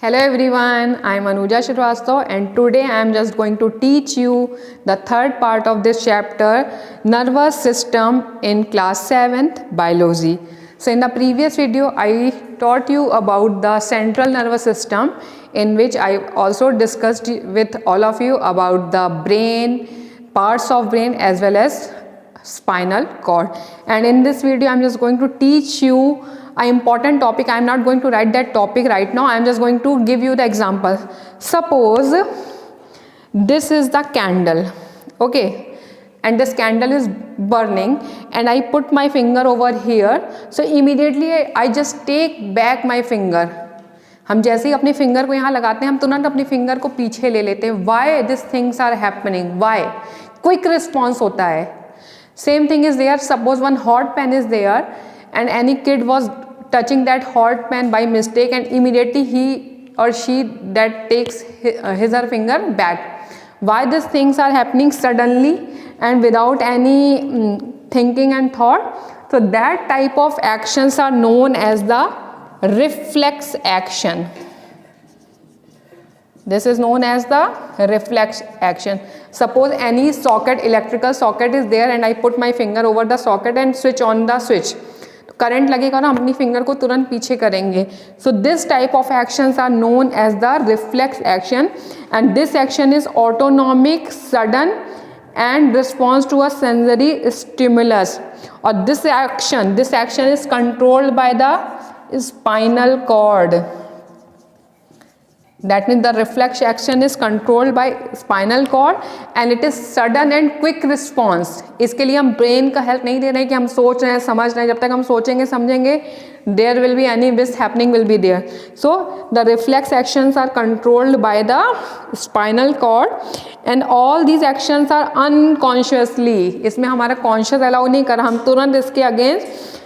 Hello everyone, I am Anuja Shrivastava and today I am just going to teach you the third part of this chapter, nervous system in class 7th biology. So in the previous video I taught you about the central nervous system, in which I also discussed with all of you about the brain, parts of brain as well as spinal cord. And in this video I am just going to teach you an important topic. I am not going to write that topic right now. I am just going to give you the example. Suppose this is the candle, okay, and this candle is burning and I put my finger over here. So immediately I just take back my finger. हम जैसे ही अपने finger को यहाँ लगाते हैं हम तुरंत अपनी फिंगर को पीछे ले लेते हैं. Why these things are happening? Why? Quick response होता है. Same thing is there. Suppose one hot pan is there and any kid was touching that hot pan by mistake and immediately he or she that takes his or finger back. Why these things are happening suddenly and without any thinking and thought? So that type of actions are known as the reflex action. This is known as the reflex action. Suppose any socket, electrical socket is there and I put my finger over the socket and switch on the switch. Current लगेगा ना, हम अपनी finger को तुरंत पीछे करेंगे. So this type of actions are known as the reflex action and this action is autonomic, sudden and response to a sensory stimulus. और this action is controlled by the spinal cord. That means the reflex action is controlled by spinal cord and it is sudden and quick response. इसके लिए हम brain का help नहीं दे रहे हैं कि हम सोच रहे हैं, समझ रहे हैं. जब तक हम सोचेंगे समझेंगे there will be any this happening will be there. So the reflex actions are controlled by the spinal cord and all these actions are unconsciously. इसमें हमारा conscious allow नहीं कर रहा, हम तुरंत इसके against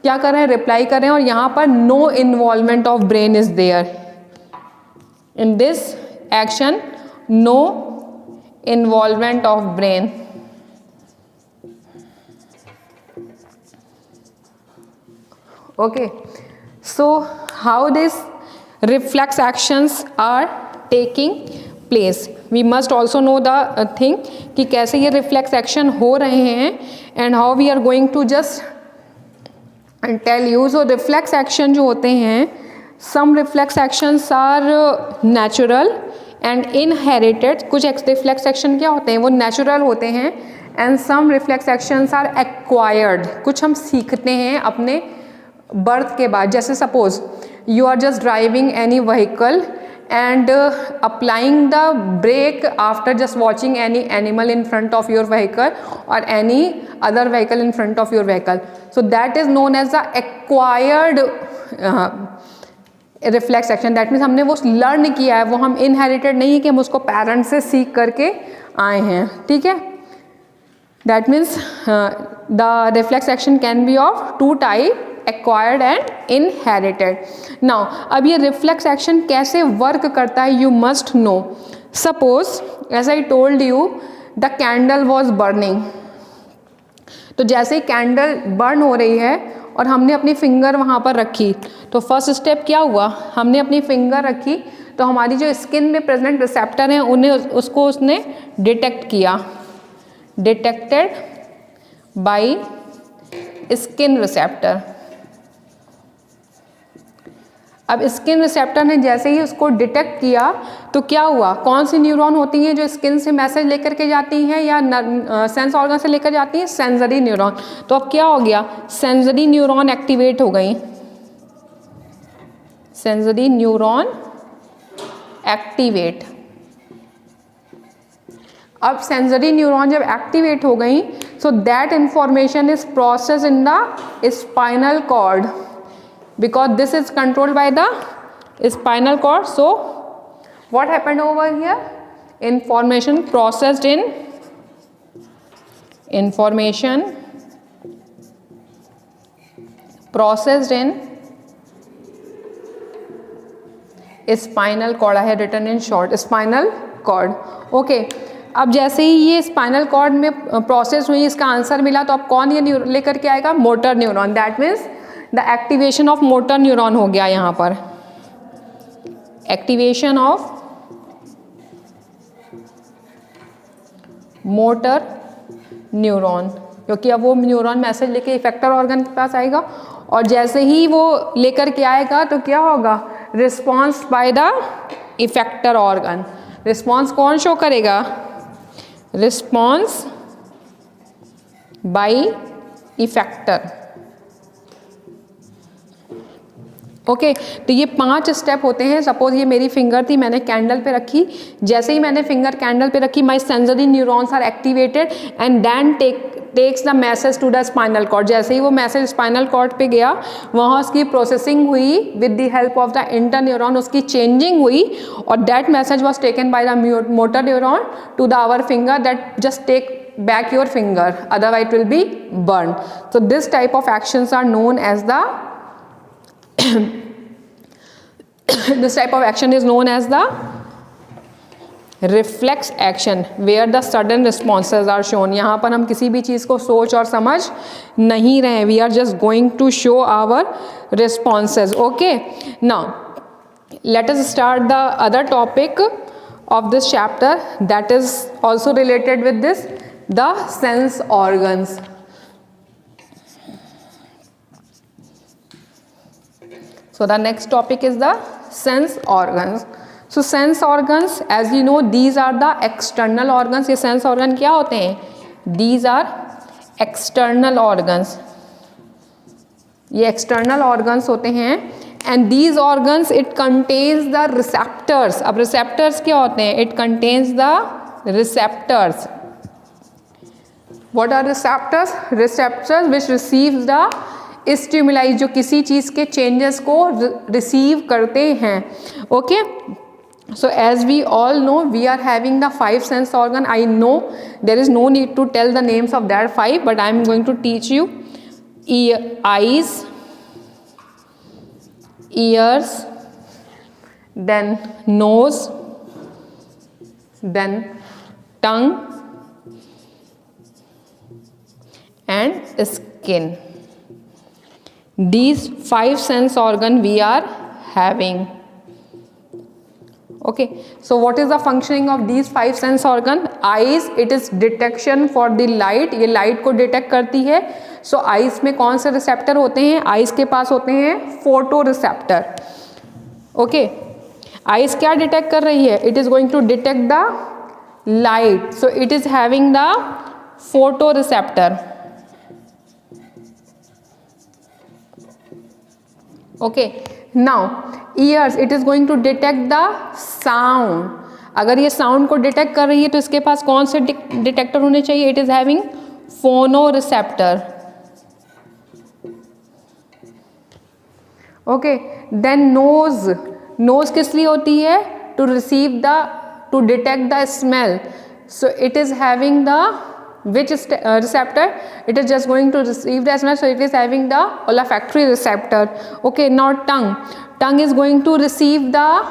क्या कर रहे हैं, रिप्लाई कर रहे हैं. और यहाँ पर no involvement of brain is there. In this action, no involvement of brain. Okay, so how these reflex actions are taking place? We must also know the thing कि कैसे ये reflex action हो रहे हैं and how we are going to just tell you. So reflex action जो होते हैं, some reflex actions are natural and inherited. कुछ reflex action क्या होते हैं, वो natural होते हैं. and some reflex actions are acquired. कुछ हम सीखते हैं अपने birth के बाद. जैसे suppose you are just driving any vehicle and applying the brake after just watching any animal in front of your vehicle or any other vehicle in front of your vehicle. So that is known as the acquired reflex action. That means हमने वो learn किया है, वो हम inherited नहीं है कि हम उसको पेरेंट्स से सीख करके आए हैं. ठीक है. That means the reflex action can be of two type, acquired and inherited. Now अब ये रिफ्लेक्स एक्शन कैसे वर्क करता है you must know. Suppose as I told you the candle was burning. तो जैसे ही कैंडल बर्न हो रही है और हमने अपनी फिंगर वहाँ पर रखी, तो फर्स्ट स्टेप क्या हुआ, हमने अपनी फिंगर रखी तो हमारी जो स्किन में प्रेजेंट रिसेप्टर हैं उन्हें उसने डिटेक्ट किया. Detected by skin receptor. अब स्किन रिसेप्टर ने जैसे ही उसको डिटेक्ट किया तो क्या हुआ, कौन सी न्यूरॉन होती हैं जो स्किन से मैसेज लेकर के जाती हैं या सेंस ऑर्गन से लेकर जाती हैं, सेंसरी न्यूरॉन. तो अब क्या हो गया, सेंसरी न्यूरॉन एक्टिवेट हो गई. Sensory neuron activate. अब सेंसरी न्यूरॉन जब एक्टिवेट हो गई so that information is process in the spinal cord because this is controlled by the spinal cord. So what happened over here, information processed in spinal cord. I had written in short spinal cord. Okay, अब जैसे ही ये spinal cord में process हुई, इसका answer मिला, तो अब कौन ये लेकर के आएगा, motor neuron. That means the activation of motor neuron हो गया यहाँ पर. एक्टिवेशन ऑफ मोटर न्यूरॉन, क्योंकि अब वो न्यूरॉन मैसेज लेके इफेक्टर ऑर्गन के पास आएगा और जैसे ही वो लेकर के आएगा तो क्या होगा, response by the effector organ. Response कौन शो करेगा, रिस्पॉन्स बाय इफेक्टर। ओके तो ये 5 स्टेप होते हैं। सपोज ये मेरी फिंगर थी, मैंने कैंडल पे रखी, जैसे ही मैंने फिंगर कैंडल पे रखी, my sensory neurons are activated and then takes the message to the spinal cord. जैसे ही वो मैसेज स्पाइनल कॉर्ड पे गया, वहाँ उसकी प्रोसेसिंग हुई with the help of the interneuron, उसकी चेंजिंग हुई और that message was taken by the motor neuron to the our finger that just take back your finger, otherwise it will be burned. So this type of actions are known as the this type of action is known as the reflex action where the sudden responses are shown. यहाँ पर हम किसी भी चीज़ को सोच और समझ नहीं रहे, we are just going to show our responses. Okay, now let us start the other topic of this chapter that is also related with this, the sense organs. So the next topic is the sense organs. So sense organs, as you know, these are the external organs. ये sense organ क्या होते हैं, these are external organs. ये external organs होते हैं and these organs it contains the receptors. अब receptors क्या होते हैं, it contains the receptors. What are receptors? Receptors which receives the stimuli, जो किसी चीज़ के changes को receive करते हैं. Okay, so as we all know, we are having the 5 sense organ. I know there is no need to tell the names of that 5, but I am going to teach you. Eyes, ears, then nose, then tongue and skin. These 5 sense organ we are having. Okay, so what is the functioning of these 5 sense organ? Eyes, it is detection for the light, ये light को detect करती है. So eyes में कौन से receptor होते हैं, eyes के पास होते हैं photo receptor. Okay, eyes क्या detect कर रही है, it is going to detect the light, so it is having the photo receptor. Okay, now ears, it is going to detect the sound. अगर ये sound को detect कर रही है तो इसके पास कौन से detector होने चाहिए, it is having phonoreceptor. Okay, then nose, nose किस लिए होती है, to receive the, to detect the smell. So it is having the which receptor, it is just going to receive the smell, so it is having the olfactory receptor. Okay, now tongue, tongue is going to receive the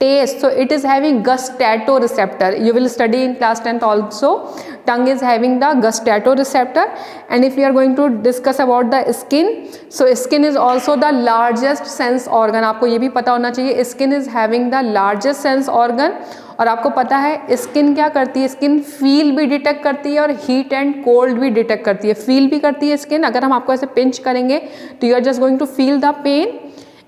taste, so it is having gustatoreceptor. You will study in class 10th also, tongue is having the gustatoreceptor. And if we are going to discuss about the skin, so skin is also the largest sense organ. आपको ये भी पता होना चाहिए, skin is having the largest sense organ. और आपको पता है स्किन क्या करती है, स्किन फील भी डिटेक्ट करती है और हीट एंड कोल्ड भी डिटेक्ट करती है. फील भी करती है स्किन, अगर हम आपको ऐसे पिंच करेंगे तो you are just going to feel the pain,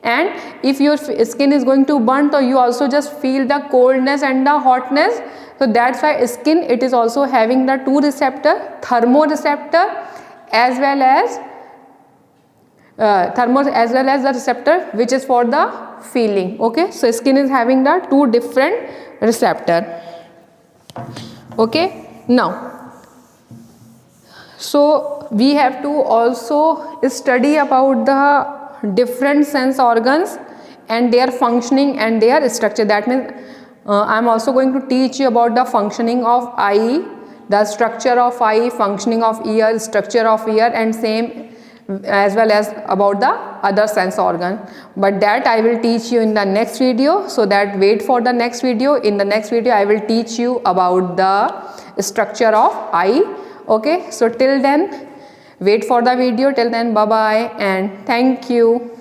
and if your skin is going to burn तो you also just feel the coldness and the hotness. So that's why skin, it is also having the 2 receptor, thermoreceptor as well as the receptor which is for the feeling. Okay, so skin is having the 2 different receptor. Okay, now so we have to also study about the different sense organs and their functioning and their structure. That means I am also going to teach you about the functioning of eye, the structure of eye, functioning of ear, structure of ear, and same as well as about the other sense organ. But that I will teach you in the next video, so that wait for the next video. In the next video I will teach you about the structure of eye. Okay, so till then wait for the video. Till then, bye bye and thank you.